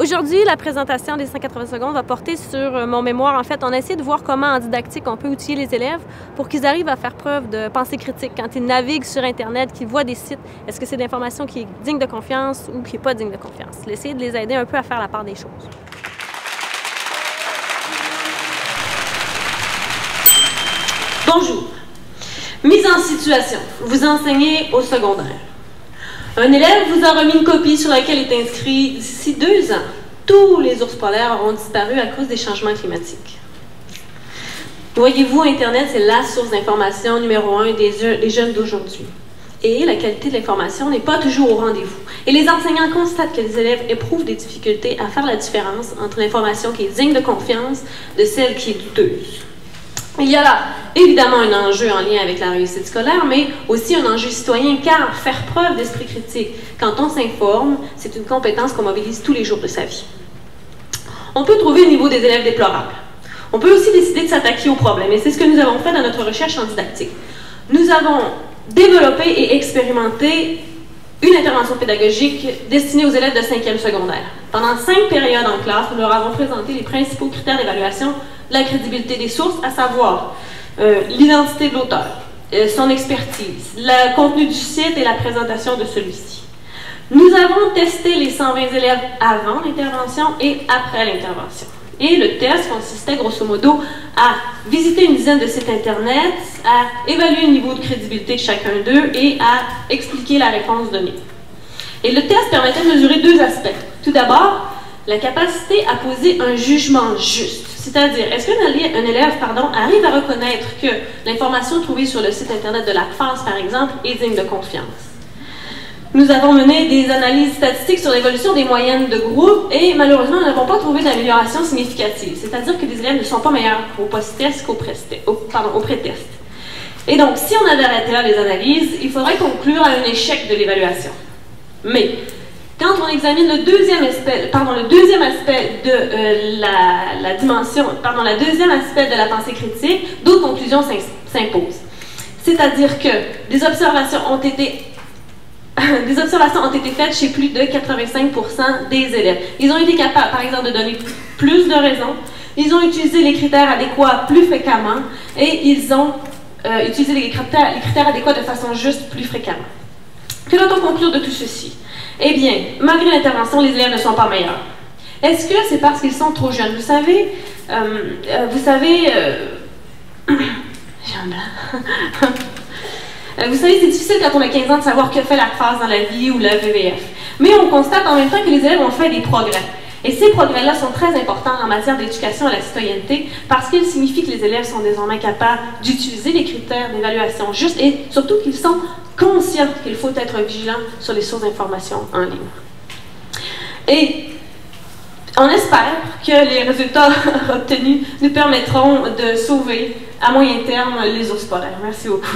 Aujourd'hui, la présentation des 180 secondes va porter sur mon mémoire. En fait, on a essayé de voir comment en didactique on peut outiller les élèves pour qu'ils arrivent à faire preuve de pensée critique quand ils naviguent sur Internet, qu'ils voient des sites. Est-ce que c'est de l'information qui est digne de confiance ou qui n'est pas digne de confiance? Essayer de les aider un peu à faire la part des choses. Bonjour. Mise en situation. Vous enseignez au secondaire. Un élève vous a remis une copie sur laquelle est inscrit « D'ici 2 ans, tous les ours polaires auront disparu à cause des changements climatiques. » Voyez-vous, Internet, c'est la source d'information numéro 1 des jeunes d'aujourd'hui. Et la qualité de l'information n'est pas toujours au rendez-vous. Et les enseignants constatent que les élèves éprouvent des difficultés à faire la différence entre l'information qui est digne de confiance de celle qui est douteuse. Il y a là, évidemment, un enjeu en lien avec la réussite scolaire, mais aussi un enjeu citoyen, car faire preuve d'esprit critique quand on s'informe, c'est une compétence qu'on mobilise tous les jours de sa vie. On peut trouver le niveau des élèves déplorable. On peut aussi décider de s'attaquer au problème, et c'est ce que nous avons fait dans notre recherche en didactique. Nous avons développé et expérimenté une intervention pédagogique destinée aux élèves de 5e secondaire. Pendant 5 périodes en classe, nous leur avons présenté les principaux critères d'évaluation de la crédibilité des sources, à savoir l'identité de l'auteur, son expertise, le contenu du site et la présentation de celui-ci. Nous avons testé les 120 élèves avant l'intervention et après l'intervention. Et le test consistait grosso modo à visiter une dizaine de sites Internet, à évaluer le niveau de crédibilité de chacun d'eux et à expliquer la réponse donnée. Et le test permettait de mesurer 2 aspects. Tout d'abord, la capacité à poser un jugement juste. C'est-à-dire, est-ce qu'un élève arrive à reconnaître que l'information trouvée sur le site Internet de la FAS, par exemple, est digne de confiance? Nous avons mené des analyses statistiques sur l'évolution des moyennes de groupe et malheureusement, nous n'avons pas trouvé d'amélioration significative. C'est-à-dire que les élèves ne sont pas meilleurs au post-test qu'au pré-test. Et donc, si on avait arrêté là les analyses, il faudrait conclure à un échec de l'évaluation. Mais quand on examine le deuxième aspect de la deuxième aspect de la pensée critique, d'autres conclusions s'imposent. C'est-à-dire que des observations ont été faites chez plus de 85% des élèves. Ils ont été capables, par exemple, de donner plus de raisons. Ils ont utilisé les critères adéquats plus fréquemment et ils ont utilisé les critères adéquats de façon juste plus fréquemment. Que doit-on conclure de tout ceci? Eh bien, malgré l'intervention, les élèves ne sont pas meilleurs. Est-ce que c'est parce qu'ils sont trop jeunes? Vous savez, c'est difficile quand on a 15 ans de savoir que fait la FAS dans la vie ou la VVF. Mais on constate en même temps que les élèves ont fait des progrès. Et ces progrès-là sont très importants en matière d'éducation à la citoyenneté parce qu'ils signifient que les élèves sont désormais capables d'utiliser les critères d'évaluation justes et surtout qu'ils sont conscients qu'il faut être vigilant sur les sources d'information en ligne. Et on espère que les résultats obtenus nous permettront de sauver à moyen terme les ours polaires. Merci beaucoup.